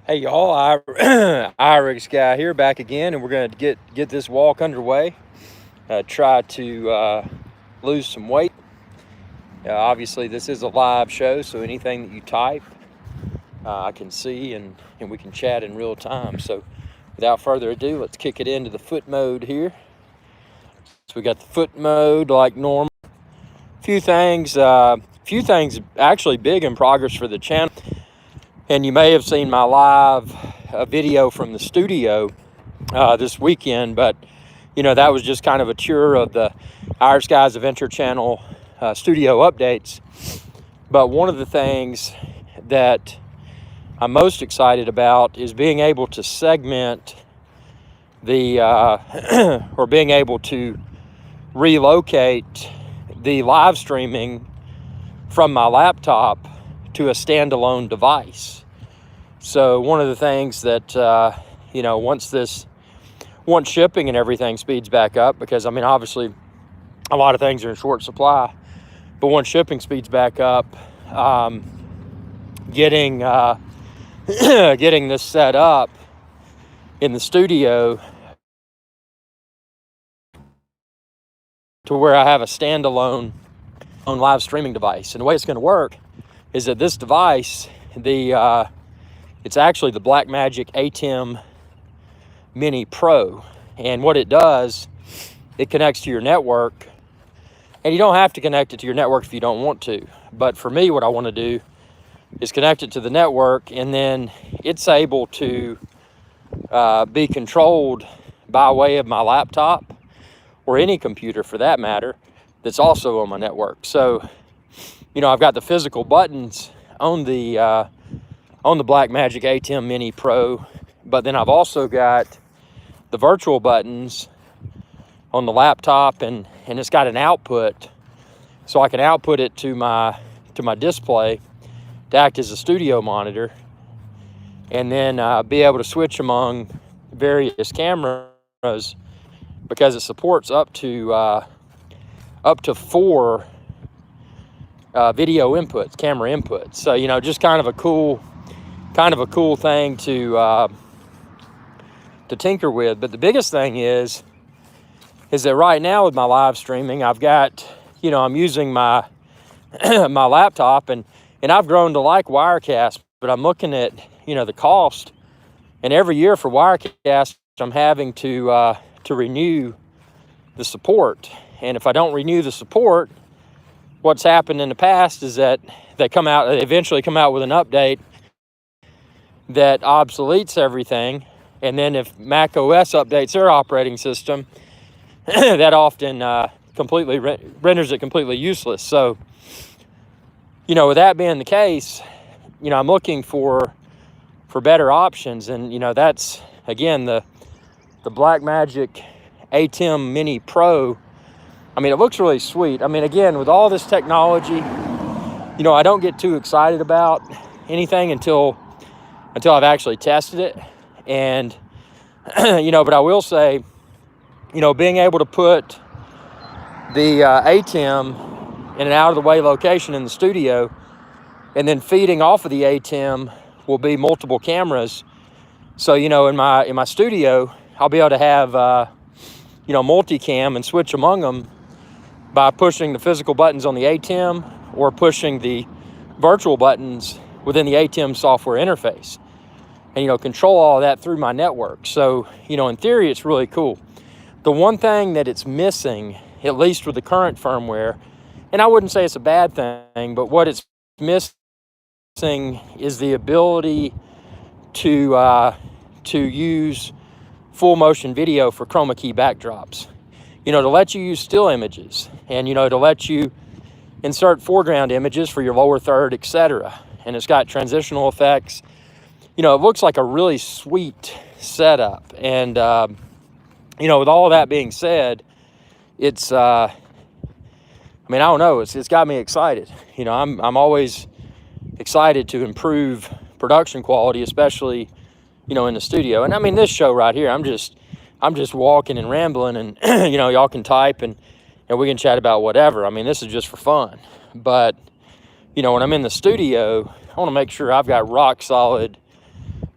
Hey y'all, Irix guy here back again, and we're gonna get this walk underway. Try to lose some weight. Obviously, this is a live show, so anything that you type, I can see, and we can chat in real time. So, without further ado, let's kick it into the foot mode here. So we got the foot mode like normal. Few things actually big in progress for the channel. And you may have seen my live video from the studio this weekend, but that was just kind of a tour of the Our Skies Adventure Channel studio updates. But one of the things that I'm most excited about is being able to segment the or being able to relocate the live streaming from my laptop to a standalone device. So one of the things that once shipping and everything speeds back up, because obviously a lot of things are in short supply, but once shipping speeds back up, getting this set up in the studio to where I have a standalone live streaming device. And the way it's going to work is that this device, it's actually the Blackmagic ATEM Mini Pro. And what it does, it connects to your network. And you don't have to connect it to your network if you don't want to. But for me, what I want to do is connect it to the network, and then it's able to be controlled by way of my laptop or any computer for that matter that's also on my network. So, I've got the physical buttons on the Blackmagic ATEM Mini Pro, but then I've also got the virtual buttons on the laptop, and it's got an output, so I can output it to my display to act as a studio monitor, and then be able to switch among various cameras, because it supports up to 4 video inputs, camera inputs. So just kind of a cool thing to tinker with. But the biggest thing is that right now with my live streaming, I've got, I'm using my my laptop, and I've grown to like Wirecast, but I'm looking at, the cost, and every year for Wirecast, I'm having to renew the support. And if I don't renew the support, what's happened in the past is that they eventually come out with an update that obsoletes everything. And then if Mac OS updates their operating system, that often completely renders it completely useless. So, with that being the case, I'm looking for better options. And, that's, again, the Blackmagic ATEM Mini Pro. It looks really sweet. Again, with all this technology, I don't get too excited about anything until I've actually tested it. And, but I will say, being able to put the ATEM in an out-of-the-way location in the studio, and then feeding off of the ATEM will be multiple cameras. So, in my studio, I'll be able to have, multicam and switch among them by pushing the physical buttons on the ATEM or pushing the virtual buttons within the ATEM software interface, and control all of that through my network. So in theory, it's really cool. The one thing that it's missing, at least with the current firmware, and I wouldn't say it's a bad thing, but what it's missing is the ability to use full motion video for chroma key backdrops, to let you use still images, and to let you insert foreground images for your lower third, etc. And it's got transitional effects. It looks like a really sweet setup. And with all of that being said, it's I don't know, it's got me excited. I'm always excited to improve production quality, especially in the studio. And this show right here, I'm just walking and rambling, and y'all can type and we can chat about whatever. This is just for fun. But when I'm in the studio, I want to make sure I've got rock solid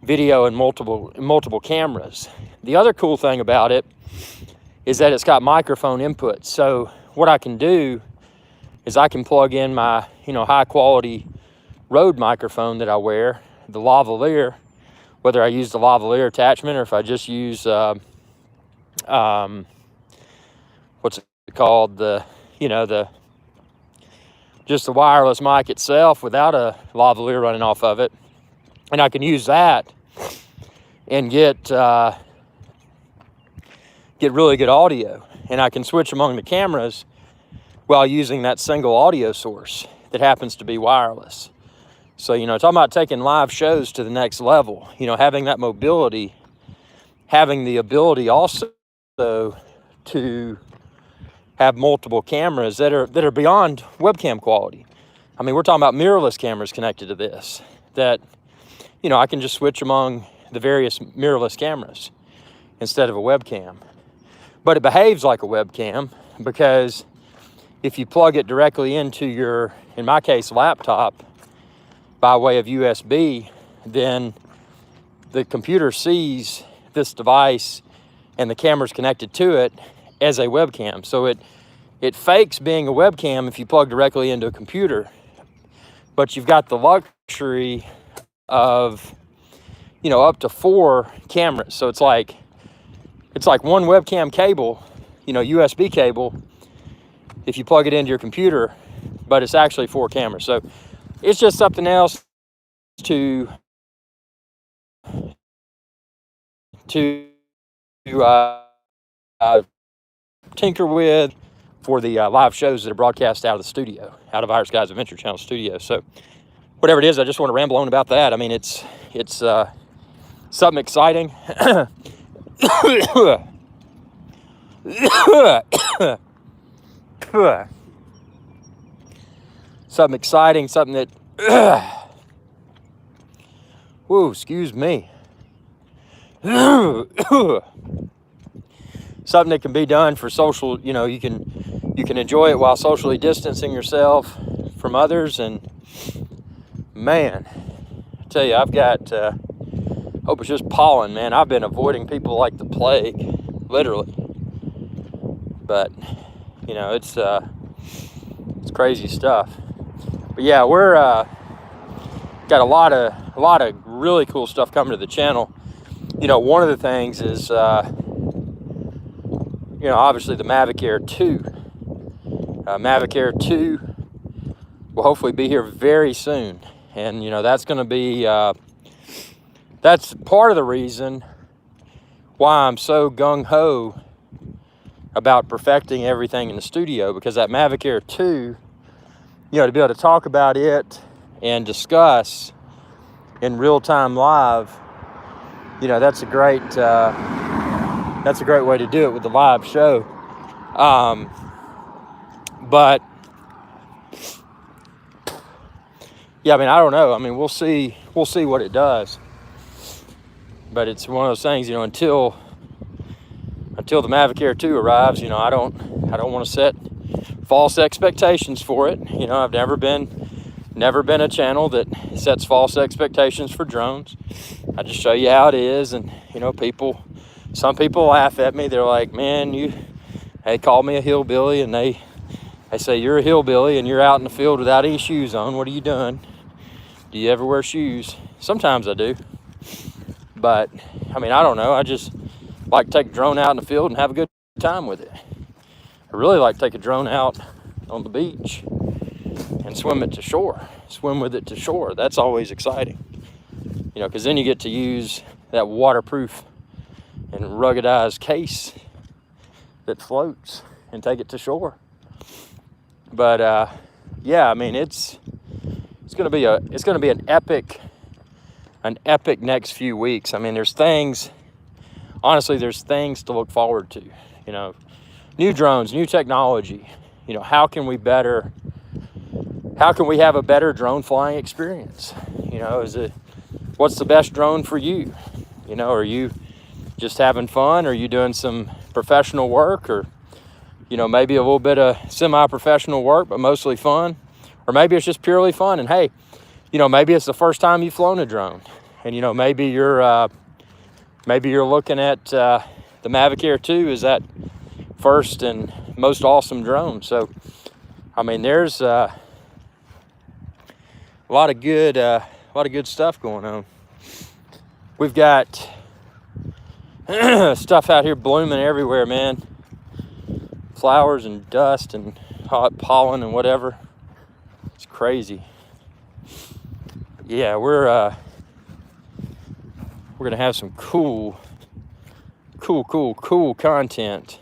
video and multiple cameras. The other cool thing about it is that it's got microphone inputs. So what I can do is I can plug in my, high quality Rode microphone that I wear, the lavalier, whether I use the lavalier attachment or if I just use, what's it called? Just the wireless mic itself without a lavalier running off of it. And I can use that and get really good audio. And I can switch among the cameras while using that single audio source that happens to be wireless. So, talking about taking live shows to the next level, having that mobility, having the ability also to have multiple cameras that are beyond webcam quality. I mean, we're talking about mirrorless cameras connected to this, that, I can just switch among the various mirrorless cameras instead of a webcam. But it behaves like a webcam because if you plug it directly into your, in my case, laptop, by way of USB, then the computer sees this device and the camera's connected to it as a webcam. So it fakes being a webcam if you plug directly into a computer, but you've got the luxury of, up to 4 cameras. So it's like one webcam cable, USB cable, if you plug it into your computer, but it's actually 4 cameras. So it's just something else to tinker with for the live shows that are broadcast out of the studio, out of Irish Guys Adventure Channel studio. So whatever it is, I just want to ramble on about that. I mean, it's something exciting. Something exciting, something that, whoa, excuse me. Something that can be done for social, you can enjoy it while socially distancing yourself from others. And man, I tell you, I've got, hope it's just pollen, man. I've been avoiding people like the plague, literally. But, it's crazy stuff. But yeah, we're got a lot of really cool stuff coming to the channel. One of the things is, obviously the Mavic Air 2. Mavic Air 2 will hopefully be here very soon. And, that's going to be, that's part of the reason why I'm so gung-ho about perfecting everything in the studio, because that Mavic Air 2, to be able to talk about it and discuss in real-time live, that's a great way to do it with the live show. But yeah, I mean, I don't know. I mean, we'll see what it does. But it's one of those things, until the Mavic Air 2 arrives, I don't want to set false expectations for it. I've never been a channel that sets false expectations for drones. I just show you how it is, and some people laugh at me. They're like, man, they call me a hillbilly, and they say, you're a hillbilly and you're out in the field without any shoes on. What are you doing? Do you ever wear shoes? Sometimes I do. But I mean, I don't know. I just like to take a drone out in the field and have a good time with it. I really like to take a drone out on the beach and swim with it to shore. That's always exciting, because then you get to use that waterproof and ruggedized case that floats and take it to shore. But yeah, I mean, it's going to be an epic next few weeks. I mean, there's things to look forward to. New drones, new technology. How can we have a better drone flying experience? What's the best drone for you? Are you just having fun? Are you doing some professional work, or maybe a little bit of semi-professional work, but mostly fun? Or maybe it's just purely fun, and hey, maybe it's the first time you've flown a drone And maybe you're looking at the Mavic Air 2 as that first and most awesome drone. So I mean, there's a lot of good stuff going on. We've got stuff out here blooming everywhere, man. Flowers and dust and hot pollen and whatever. It's crazy. Yeah, we're gonna have some cool content.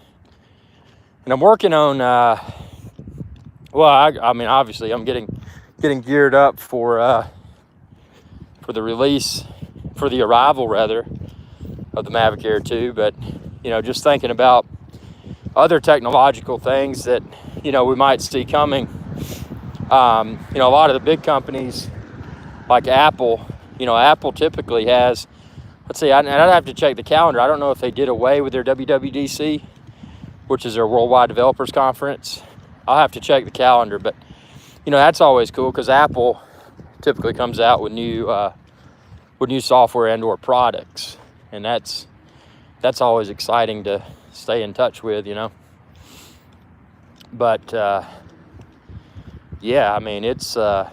And I'm working on I mean, obviously I'm getting geared up for the release, for the arrival rather, of the Mavic Air 2, but just thinking about other technological things that we might see coming. A lot of the big companies like Apple, Apple typically has, let's see, I'd have to check the calendar. I don't know if they did away with their WWDC, which is their Worldwide Developers Conference. I'll have to check the calendar, but that's always cool because Apple typically comes out with new software and/or products, and that's always exciting to stay in touch with, But yeah, I mean, it's I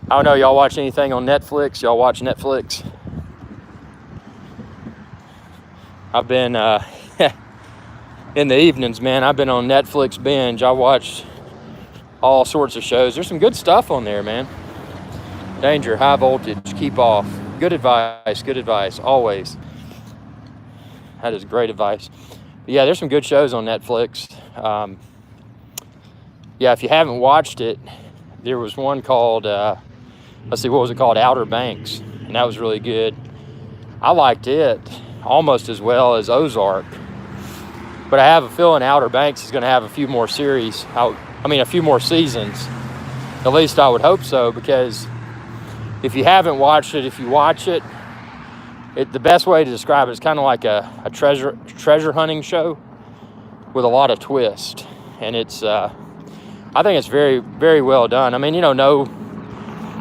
don't know. Y'all watch anything on Netflix? Y'all watch Netflix? I've been in the evenings, man. I've been on Netflix binge. I watched all sorts of shows. There's some good stuff on there, man. Danger, high voltage, keep off. Good advice, always. That is great advice. But yeah, there's some good shows on Netflix. Yeah, if you haven't watched it, there was one called, let's see, what was it called? Outer Banks. And that was really good. I liked it almost as well as Ozark. But I have a feeling Outer Banks is going to have a few more series. A few more seasons. At least I would hope so, because if you haven't watched it, if you watch it, the best way to describe it is kind of like a treasure hunting show with a lot of twist. And it's, I think it's very, very well done. I mean, no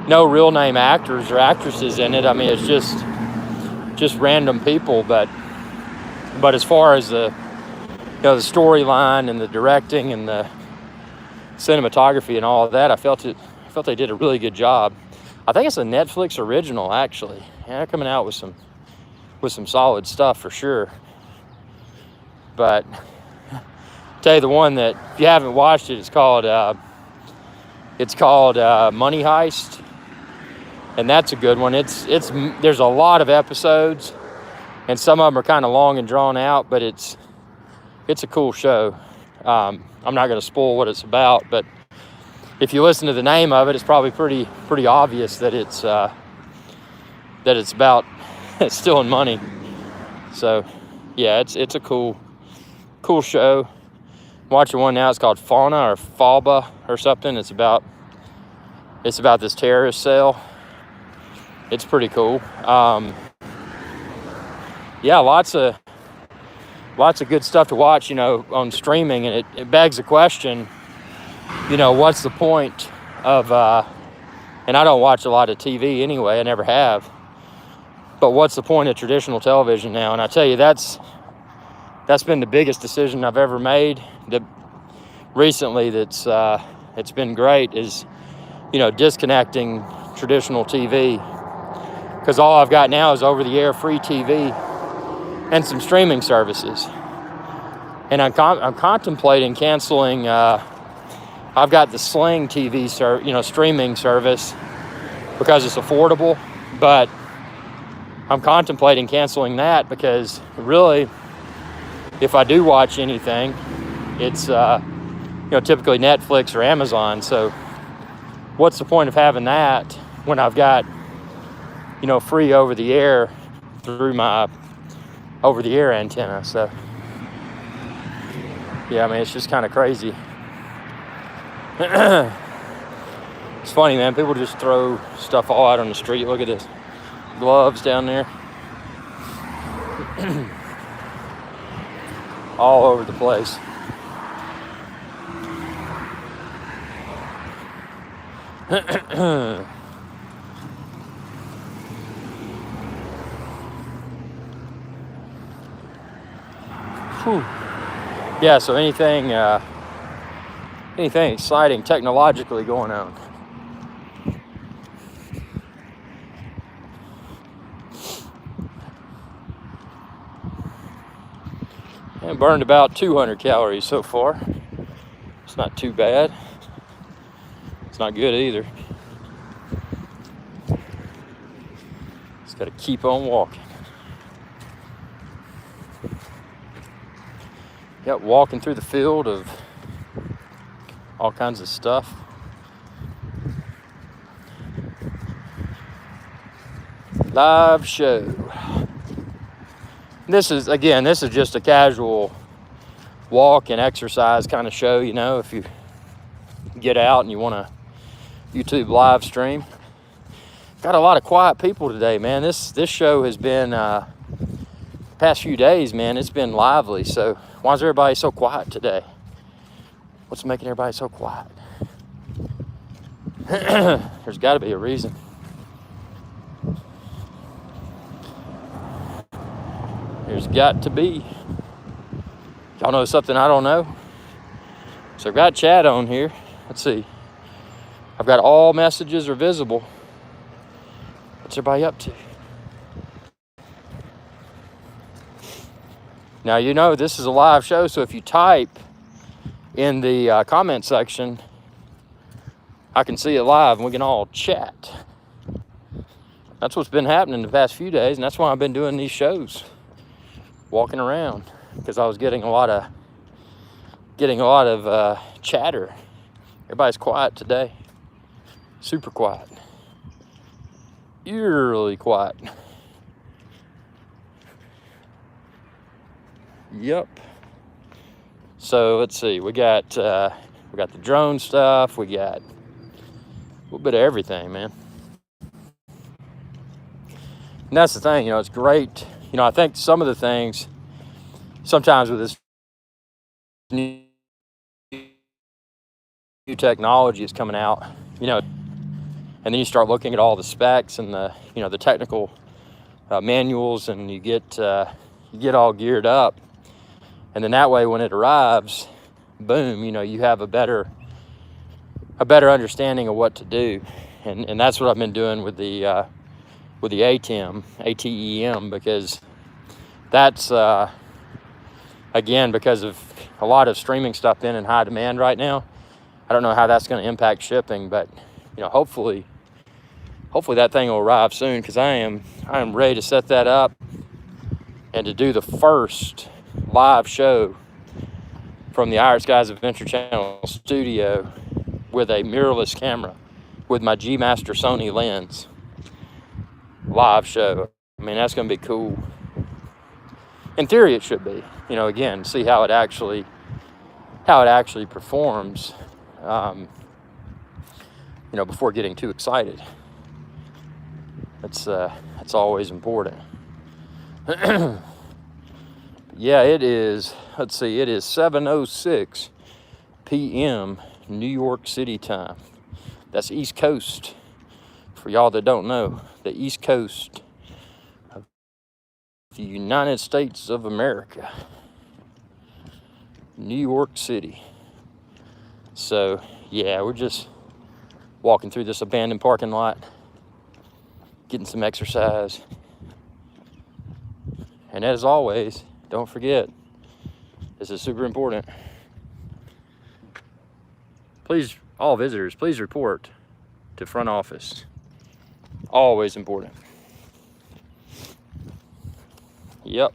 real name actors or actresses in it. I mean, it's just random people. But as far as the storyline and the directing and the cinematography and all of that, I felt they did a really good job. I think it's a Netflix original, actually. Yeah, they're coming out with some solid stuff for sure. But I'll tell you the one that, if you haven't watched it, it's called Money Heist, and that's a good one. There's a lot of episodes, and some of them are kind of long and drawn out, but it's a cool show. I'm not going to spoil what it's about, but if you listen to the name of it, it's probably pretty obvious that it's about stealing money. So yeah, it's a cool show. I'm watching one now. It's called Fauna or Falba or something. It's about this terrorist cell. It's pretty cool. Yeah, lots of good stuff to watch, on streaming, and it begs the question, what's the point of, and I don't watch a lot of TV anyway, I never have, but what's the point of traditional television now? And I tell you, that's been the biggest decision I've ever made recently it's been great is, disconnecting traditional TV, because all I've got now is over-the-air free TV and some streaming services. And I'm contemplating canceling. I've got the Sling TV streaming service because it's affordable, but I'm contemplating canceling that because really, if I do watch anything, it's typically Netflix or Amazon. So what's the point of having that when I've got free over-the-air through my over-the-air antenna? So yeah, I mean, it's just kind of crazy. It's funny, man. People just throw stuff all out on the street. Look at this. Gloves down there. All over the place. Whew. Yeah, so anything exciting technologically going on? And burned about 200 calories so far. It's not too bad. It's not good either. Just gotta keep on walking. Yep, walking through the field of all kinds of stuff. Live show. This is just a casual walk and exercise kind of show, you know, if you get out and you want to YouTube live stream. Got a lot of quiet people today, man. This show has been past few days, man, it's been lively. So why is everybody so quiet today? What's making everybody so quiet? There's got to be a reason. There's got to be. Y'all know something I don't know? So I've got chat on here. Let's see. I've got all messages are visible. What's everybody up to? Now, you know, this is a live show, so if you type in the comment section, I can see it live and we can all chat. That's what's been happening the past few days, and that's why I've been doing these shows, walking around, because I was getting a lot of chatter. Everybody's quiet today. Super quiet. Eerily quiet. Yep. So let's see. We got the drone stuff. We got a little bit of everything, man. And that's the thing, you know, it's great. You know, I think some of the things sometimes with this new technology is coming out, you know, and then you start looking at all the specs and the, you know, the technical manuals, and you get all geared up. And then that way, when it arrives, boom, you know, you have a better understanding of what to do. And that's what I've been doing with the ATEM, because that's, again, because of a lot of streaming stuff being in high demand right now. I don't know how that's going to impact shipping, but, you know, hopefully that thing will arrive soon, because I am ready to set that up and to do the first live show from the Iron Skies Adventure Channel studio with a mirrorless camera with my G Master Sony lens. Live show. I mean, that's going to be cool. In theory, it should be. You know, again, see how it actually performs. You know, before getting too excited. That's always important. Yeah, it is. Let's see. It is 7:06 p.m. New York City time. That's East Coast. For y'all that don't know, the East Coast of the United States of America. New York City. So, yeah, we're just walking through this abandoned parking lot, getting some exercise. And as always, don't forget, this is super important. Please, all visitors, please report to front office. Always important. Yep.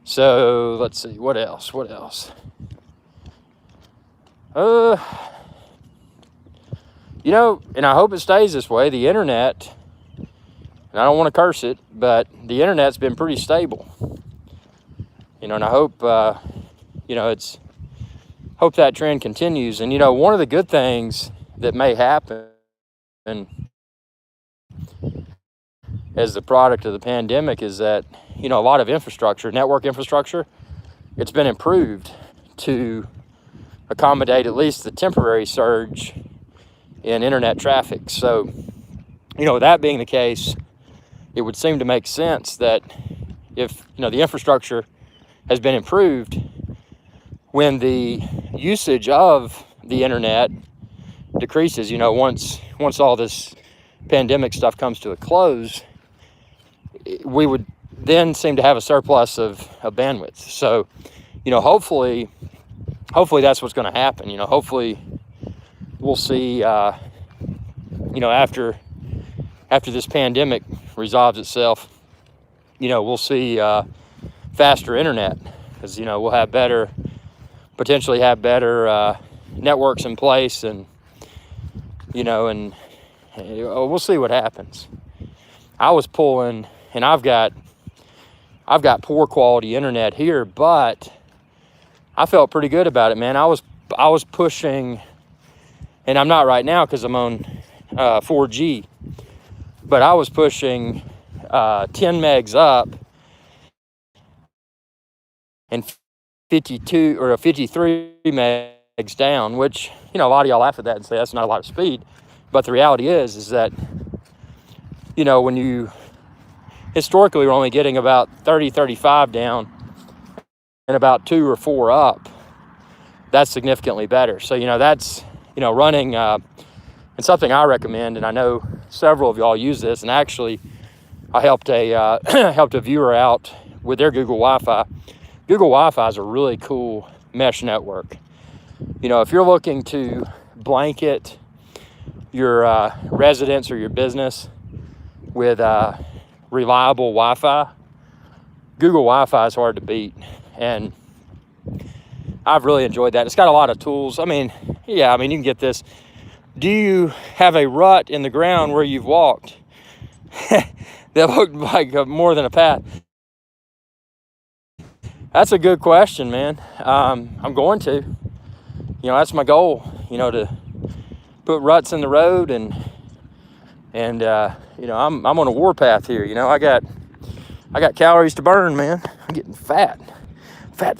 So, let's see, what else? You know, and I hope it stays this way, the internet, and I don't want to curse it, but the internet's been pretty stable. You know, and I hope, you know, hope that trend continues. And, you know, one of the good things that may happen as the product of the pandemic is that, you know, a lot of infrastructure, network infrastructure, it's been improved to accommodate at least the temporary surge in internet traffic. So, you know, that being the case, it would seem to make sense that if, you know, the infrastructure has been improved when the usage of the internet decreases. Once all this pandemic stuff comes to a close, we would then seem to have a surplus of bandwidth. So, hopefully that's what's going to happen. Hopefully we'll see, after this pandemic resolves itself, we'll see faster internet, because, we'll potentially have better networks in place, and, and we'll see what happens. I was pulling, and I've got poor quality internet here, but I felt pretty good about it, man. I was pushing, and I'm not right now because I'm on 4G, but I was pushing 10 megs up and 52 or 53 megs down, which, a lot of y'all laugh at that and say that's not a lot of speed. But the reality is that, when you historically we're only getting about 30, 35 down and about 2 or 4 up, that's significantly better. So, that's, running, and something I recommend, and I know several of y'all use this, and actually I helped a viewer out with their Google Wi-Fi. Google Wi-Fi is a really cool mesh network. If you're looking to blanket your residence or your business with reliable Wi-Fi, Google Wi-Fi is hard to beat, and I've really enjoyed that. It's got a lot of tools. You can get this. Do you have a rut in the ground where you've walked that looked like more than a path? That's a good question, man. I'm going to. That's my goal, to put ruts in the road, and I'm on a warpath here. I got calories to burn, man. I'm getting fat. Got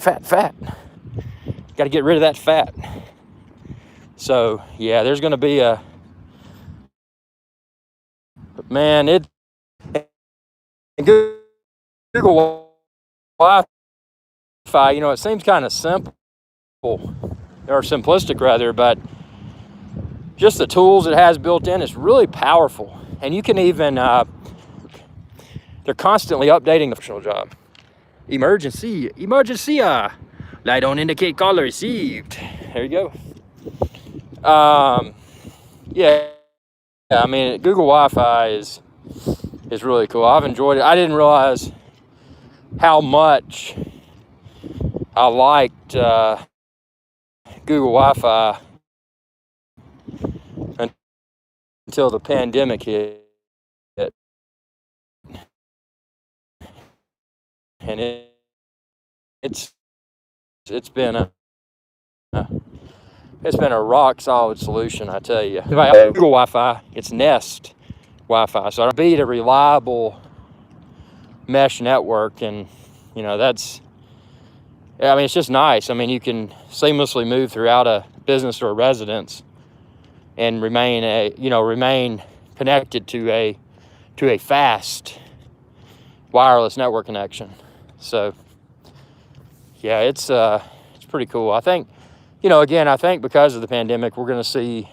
to get rid of that fat. So, yeah, there's going to be Google Wi-Fi, it seems kind of simple, or simplistic rather, but just the tools it has built in is really powerful. And you can even, they're constantly updating the professional job. Emergency, light on indicate caller received. There you go. Google Wi-Fi is really cool. I've enjoyed it. I didn't realize how much I liked Google Wi-Fi until the pandemic hit, and it's been a rock solid solution, I tell you. Google Wi-Fi, it's Nest Wi-Fi, so it'll be a reliable mesh network, and it's just nice. You can seamlessly move throughout a business or a residence and remain connected to a fast wireless network connection. So yeah, it's pretty cool. I think, I think because of the pandemic, we're going to see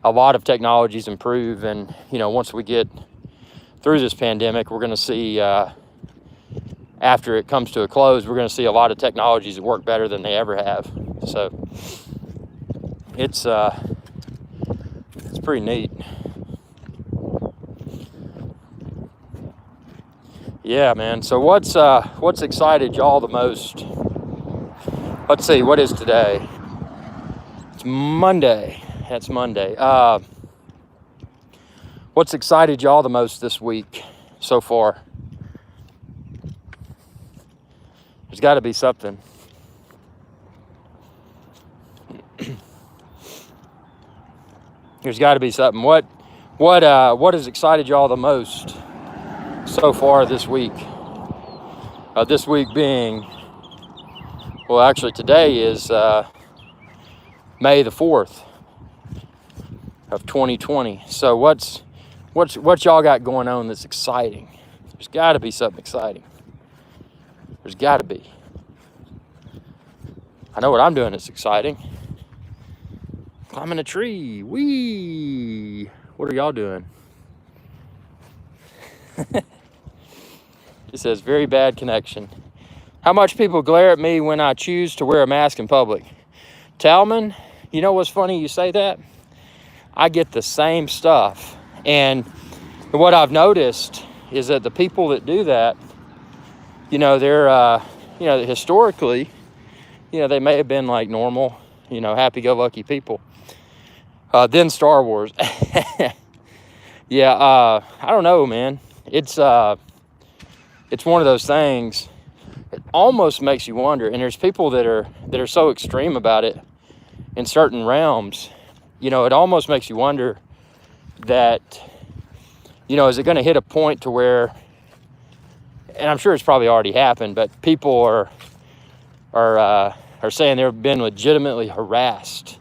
a lot of technologies improve, and once we get through this pandemic, we're going to see after it comes to a close, we're going to see a lot of technologies that work better than they ever have. So it's pretty neat. Yeah, man. So what's excited y'all the most? Let's see, what is today? It's Monday. That's Monday. What's excited y'all the most this week so far? There's got to be something. There's got to be something. What has excited y'all the most so far this week? This week being, well, actually today is May the 4th of 2020. So what y'all got going on that's exciting? There's got to be something exciting. There's got to be. I know what I'm doing that's exciting. Climbing a tree. Whee! What are y'all doing? It says, very bad connection. How much people glare at me when I choose to wear a mask in public. Talman, you know what's funny you say that? I get the same stuff. And what I've noticed is that the people that do that, you know, they're, historically, they may have been like normal, happy-go-lucky people. Then Star Wars. Yeah, I don't know, man. It's one of those things. It almost makes you wonder. And there's people that are so extreme about it in certain realms. It almost makes you wonder that, is it going to hit a point to where, and I'm sure it's probably already happened, but people are saying they've been legitimately harassed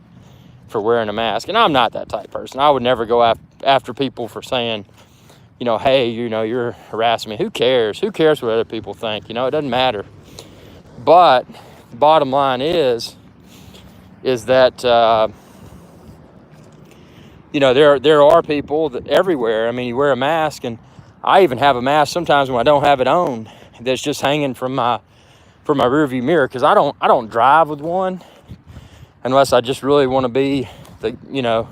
for wearing a mask. And I'm not that type of person. I would never go after people for saying, hey, you're harassing me. Who cares? Who cares what other people think? It doesn't matter. But the bottom line is that, there are people that everywhere. I mean, you wear a mask, and I even have a mask sometimes when I don't have it on that's just hanging from my rearview mirror, because I don't drive with one unless I just really want to be have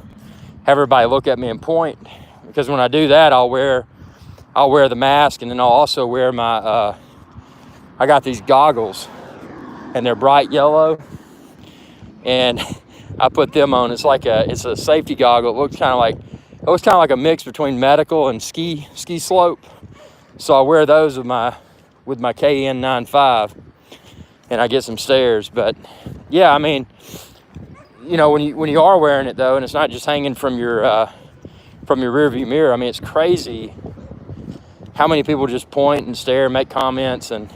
everybody look at me and point. Because when I do that, I'll wear the mask, and then I'll also wear my I got these goggles, and they're bright yellow, and I put them on. It's a safety goggle. It looks kind of like a mix between medical and ski slope. So I wear those with my KN95, and I get some stares. But yeah, I mean, when you are wearing it though, and it's not just hanging from your rearview mirror. I mean, it's crazy how many people just point and stare and make comments. And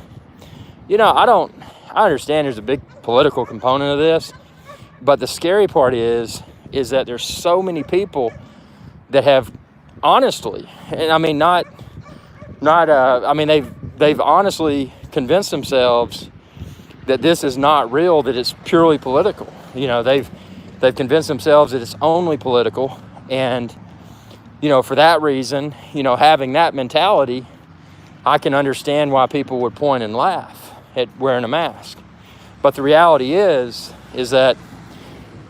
I understand there's a big political component of this, but the scary part is that there's so many people that have honestly, and I mean they've honestly convinced themselves that this is not real, that it's purely political. They've convinced themselves that it's only political, and for that reason, having that mentality, I can understand why people would point and laugh at wearing a mask. But the reality is that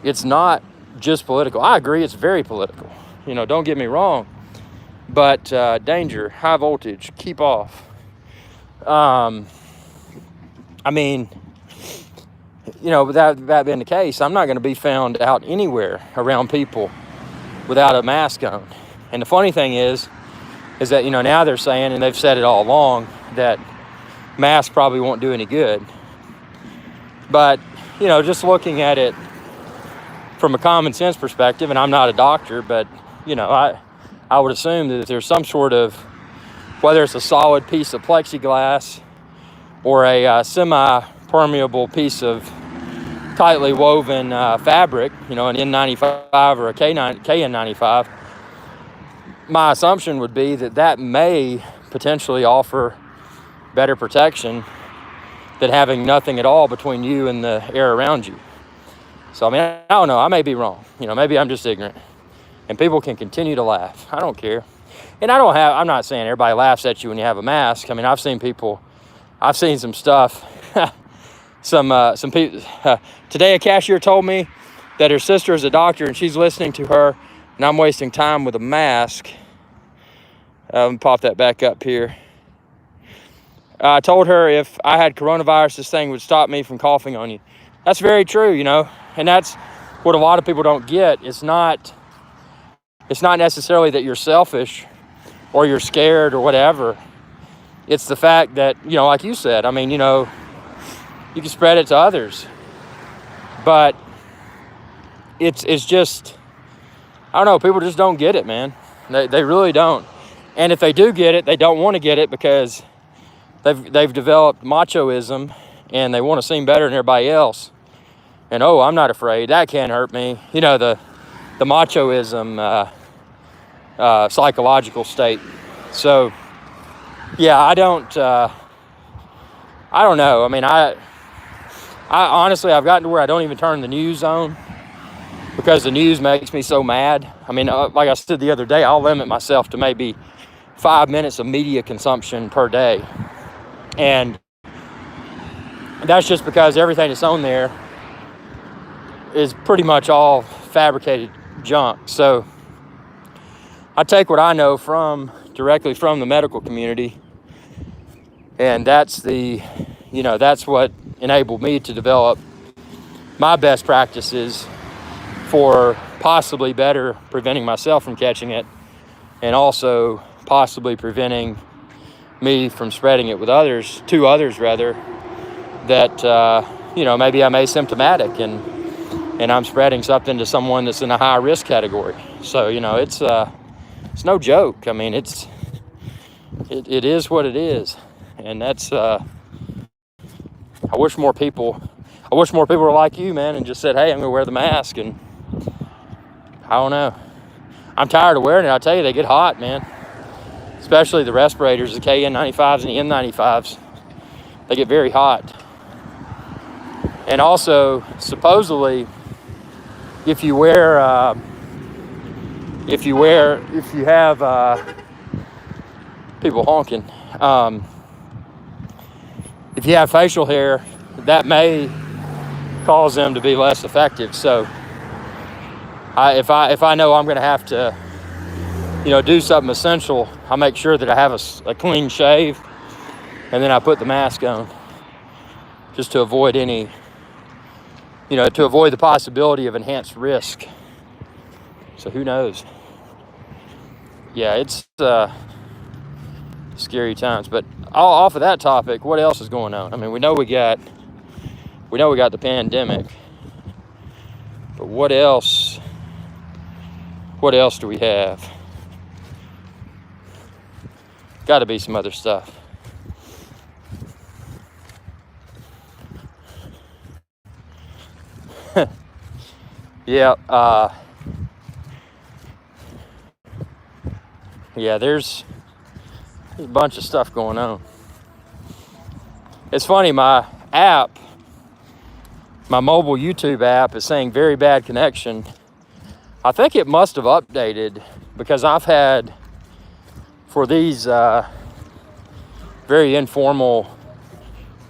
it's not just political. I agree, it's very political. Don't get me wrong. But danger, high voltage, keep off. With that being the case, I'm not going to be found out anywhere around people without a mask on. And the funny thing is that, now they're saying, and they've said it all along, that masks probably won't do any good. But, just looking at it from a common sense perspective, and I'm not a doctor, but, I would assume that if there's some sort of, whether it's a solid piece of plexiglass or a semi-permeable piece of tightly woven fabric, an N95 or a KN95, my assumption would be that may potentially offer better protection than having nothing at all between you and the air around you. So, I don't know. I may be wrong. Maybe I'm just ignorant. And people can continue to laugh. I don't care. And I'm not saying everybody laughs at you when you have a mask. I mean, I've seen some stuff. some people. Today, a cashier told me that her sister is a doctor and she's listening to her, and I'm wasting time with a mask. Pop that back up here. I told her if I had coronavirus, this thing would stop me from coughing on you. That's very true, and that's what a lot of people don't get. It's not necessarily that you're selfish or you're scared or whatever. It's the fact that, like you said, I mean, you can spread it to others. But it's just, I don't know, people just don't get it, man. They really don't. And if they do get it, they don't want to get it because they've developed machoism and they want to seem better than everybody else. And, I'm not afraid. That can't hurt me. The machoism psychological state. So, yeah, I I don't know. I mean, I honestly, I've gotten to where I don't even turn the news on because the news makes me so mad. I mean, like I said the other day, I'll limit myself to maybe 5 minutes of media consumption per day. And that's just because everything that's on there is pretty much all fabricated junk. So I take what I know directly from the medical community, and that's that's what enabled me to develop my best practices for possibly better preventing myself from catching it, and also possibly preventing me from spreading it to others that maybe I'm asymptomatic and I'm spreading something to someone that's in a high risk category. So it's no joke. I mean, it is what it is, and that's I wish more people were like you, man, and just said, hey, I'm gonna wear the mask. And I don't know, I'm tired of wearing it. I tell you, they get hot, man. Especially the respirators, the KN95s and the N95s. They get very hot. And also, supposedly, if you have people honking, if you have facial hair, that may cause them to be less effective. So, if I know I'm going to have to, do something essential, I make sure that I have a clean shave, and then I put the mask on, just to avoid the possibility of enhanced risk. So who knows? Yeah, it's scary times. But off of that topic, what else is going on? I mean, we know we got the pandemic, but what else do we have? Got to be some other stuff. Yeah, there's a bunch of stuff going on. It's funny, my mobile YouTube app is saying very bad connection. I think it must have updated, because I've had, for these very informal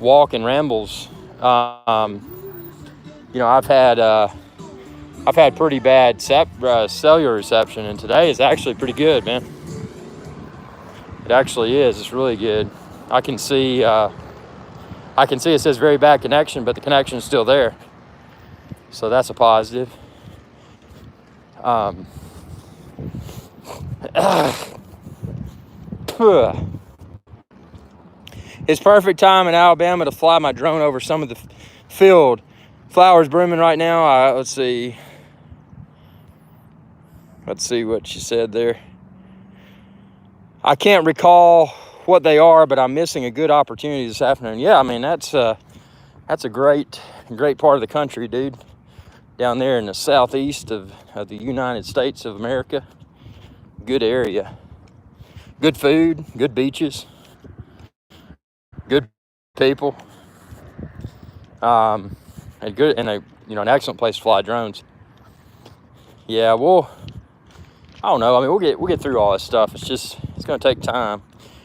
walk and rambles, I've had pretty bad cellular reception, and today is actually pretty good, man. It actually is. It's really good. I can see it says very bad connection, but the connection is still there. So that's a positive. It's perfect time in Alabama to fly my drone over some of the field. Flowers blooming right now. Let's see what she said there. I can't recall what they are, but I'm missing a good opportunity this afternoon. Yeah, I mean, that's a great part of the country, dude. Down there in the southeast of the United States of America. Good area. Good food, good beaches, good people. And an excellent place to fly drones. Yeah, I don't know. I mean, we'll get through all this stuff. It's going to take time.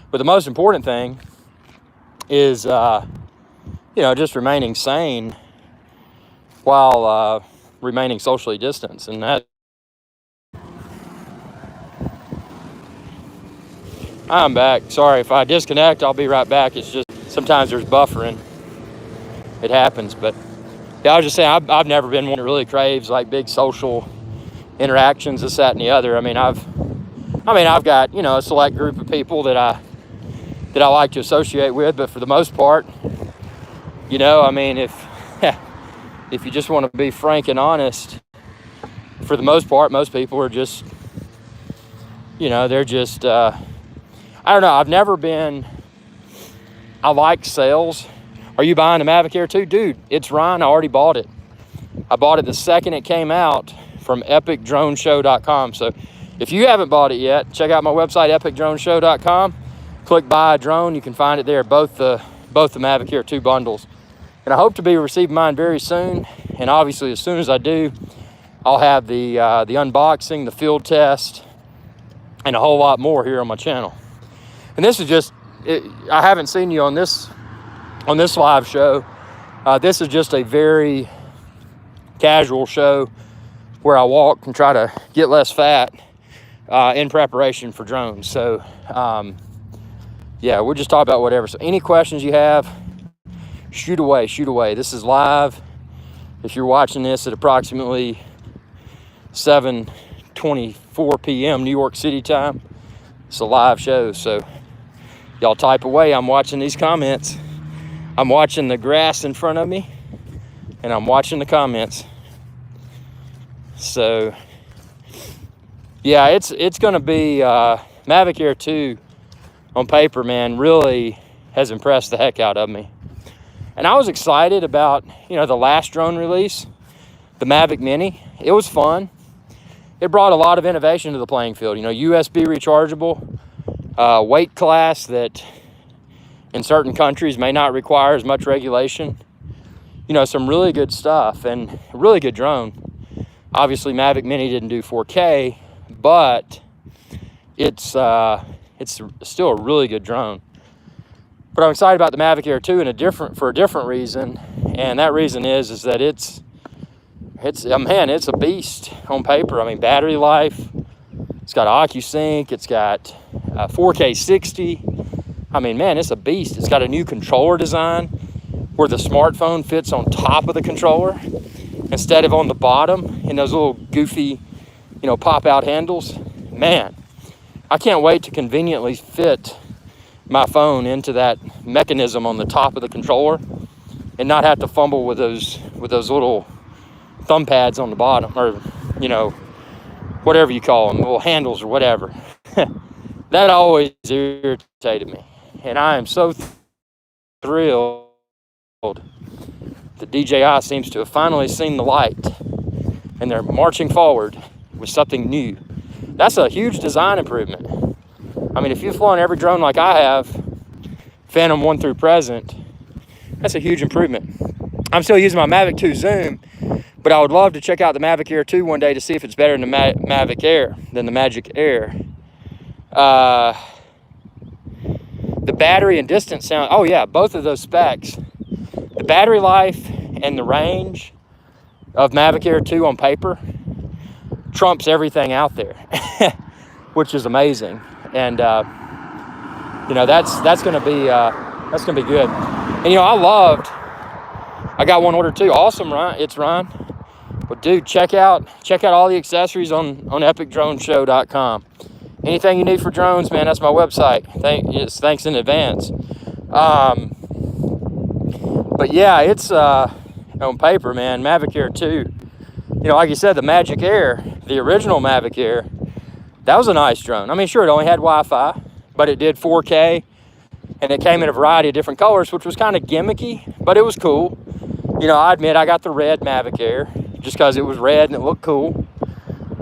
But the most important thing is, just remaining sane while remaining socially distanced. And that, I'm back. Sorry if I disconnect. I'll be right back. It's just sometimes there's buffering. It happens, but yeah, I was just saying I've never been one that really craves like big social interactions, this, that, and the other. I mean, I've got, a select group of people that I like to associate with, but for the most part, if you just want to be frank and honest, for the most part, most people are just, they're just, I don't know. I like sales. Are you buying the Mavic Air 2? Dude, it's Ryan. I already bought it. I bought it the second it came out from epicdroneshow.com. So if you haven't bought it yet, check out my website, epicdroneshow.com. Click buy a drone. You can find it there. Both the both the Mavic Air 2 bundles. And I hope to be receiving mine very soon. And obviously, as soon as I do, I'll have the unboxing, the field test, and a whole lot more here on my channel. And this is just, I haven't seen you on this live show. This is just a very casual show where I walk and try to get less fat in preparation for drones. So, yeah, we'll just talk about whatever. So any questions you have, shoot away. This is live. If you're watching this at approximately 7:24 p.m. New York City time, it's a live show. So y'all type away. I'm watching these comments. I'm watching the grass in front of me, and I'm watching the comments. So yeah, it's going to be Mavic Air 2 on paper, man, really has impressed the heck out of me. And I was excited about, the last drone release, the Mavic Mini. It was fun. It brought a lot of innovation to the playing field. USB rechargeable, weight class that in certain countries may not require as much regulation. Some really good stuff and a really good drone. Obviously, Mavic Mini didn't do 4K, but it's still a really good drone. But I'm excited about the Mavic Air 2 for a different reason, and that reason is that it's a beast on paper. I mean, battery life. It's got OcuSync. It's got 4K 60. I mean, man, it's a beast. It's got a new controller design where the smartphone fits on top of the controller instead of on the bottom in those little goofy, pop-out handles. Man, I can't wait to conveniently fit my phone into that mechanism on the top of the controller and not have to fumble with those little thumb pads on the bottom, or whatever you call them, little handles or whatever. That always irritated me, and I am so thrilled that DJI seems to have finally seen the light, and they're marching forward with something new. That's a huge design improvement. I mean, if you've flown every drone like I have, Phantom 1 through present, that's a huge improvement. I'm still using my Mavic 2 Zoom, but I would love to check out the Mavic Air 2 one day to see if it's better than the Mavic Air, than the Magic Air. The battery and distance sound, oh yeah, both of those specs. The battery life and the range of Mavic Air 2 on paper trumps everything out there, which is amazing. And that's gonna be good. And I got one order too. Awesome, Ryan. It's Ryan. But dude, check out all the accessories on epicdroneshow.com. Anything you need for drones, man, that's my website. Thanks in advance. But yeah, it's on paper, man, Mavic Air 2. Like you said, the Magic Air, the original Mavic Air, that was a nice drone. I mean, sure, it only had Wi-Fi, but it did 4K, and it came in a variety of different colors, which was kind of gimmicky, but it was cool. I admit I got the red Mavic Air just because it was red and it looked cool.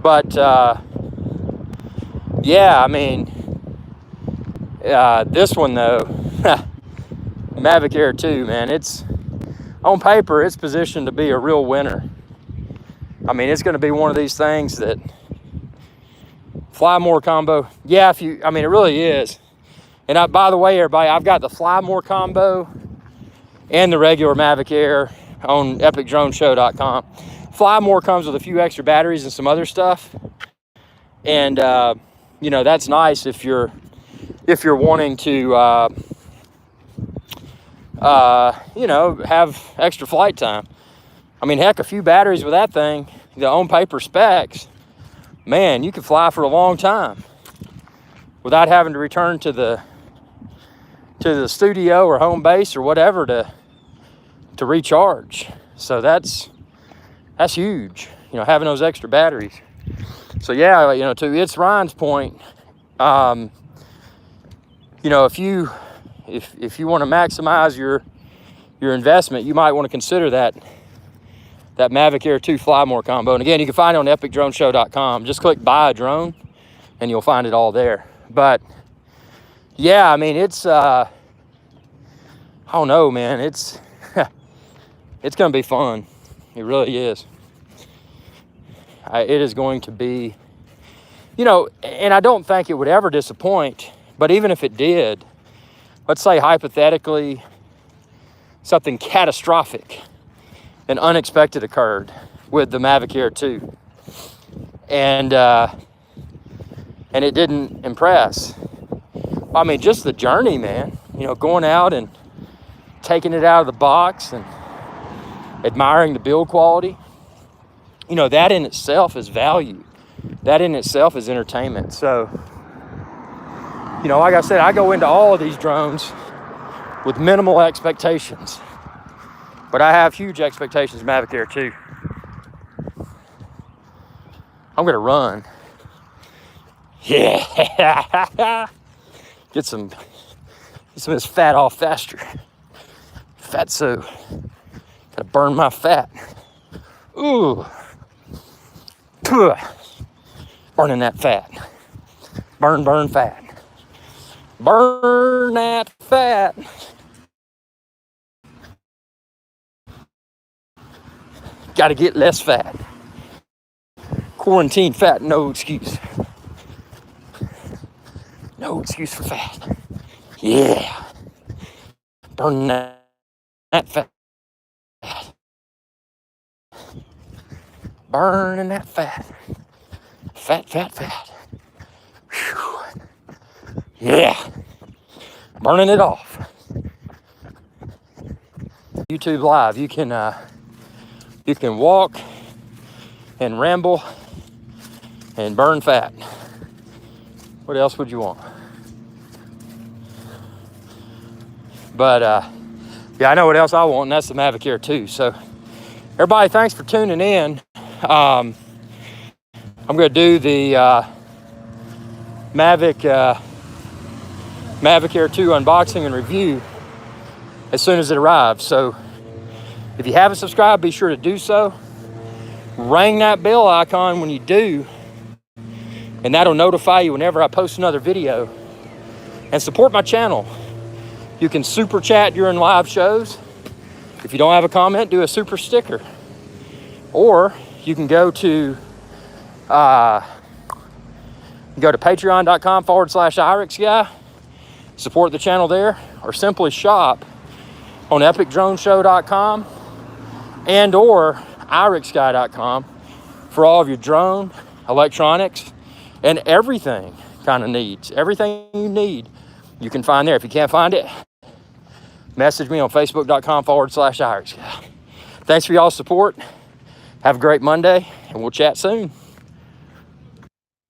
But, yeah, I mean, this one, though, Mavic Air 2, man, it's, on paper, it's positioned to be a real winner. I mean, it's going to be one of these things that Fly More combo. Yeah, it really is. And by the way, everybody, I've got the Fly More combo and the regular Mavic Air on epicdroneshow.com. Fly More comes with a few extra batteries and some other stuff. And, that's nice if you're wanting to, have extra flight time. I mean, heck, a few batteries with that thing, the on-paper specs, man, you could fly for a long time without having to return to the studio or home base or whatever to recharge. So that's huge, having those extra batteries. So yeah, to it's Ryan's point, if you want to maximize your investment, you might want to consider that Mavic Air 2 Fly More combo. And again, you can find it on epicdroneshow.com. Just click buy a drone and you'll find it all there. But yeah, I mean, it's I don't know, man. It's it's going to be fun. It really is. It is going to be, you know, and I don't think it would ever disappoint, but even if it did, let's say hypothetically something catastrophic and unexpected occurred with the Mavic Air 2, and it didn't impress. I mean, just the journey, man, you know, going out and taking it out of the box and admiring the build quality, you know, that in itself is value. That in itself is entertainment. So, you know, like I said, I go into all of these drones with minimal expectations, but I have huge expectations of Mavic Air 2. I'm gonna run. Yeah. Get some of this fat off faster. Fatso. Gotta burn my fat. Ooh. Burning that fat. Burn fat. Burn that fat. Gotta get less fat. Quarantine fat, no excuse. No excuse for fat. Yeah. Burn that fat. Burning that fat. Fat. Whew. Yeah. Burning it off. YouTube Live, you can walk and ramble and burn fat. What else would you want? But yeah, I know what else I want, and that's the Mavic Air 2. So everybody, thanks for tuning in. I'm going to do the Mavic Air 2 unboxing and review as soon as it arrives. So if you haven't subscribed, be sure to do so. Ring that bell icon when you do, and that'll notify you whenever I post another video. And support my channel. You can super chat during live shows. If you don't have a comment, do a super sticker. Or you can go to patreon.com/IrixGuy, support the channel there, or simply shop on epicdroneshow.com and or irixguy.com for all of your drone, electronics, and everything kind of needs. Everything you need, you can find there. If you can't find it, message me on facebook.com/IrixGuy. Thanks for y'all's support. Have a great Monday, and we'll chat soon.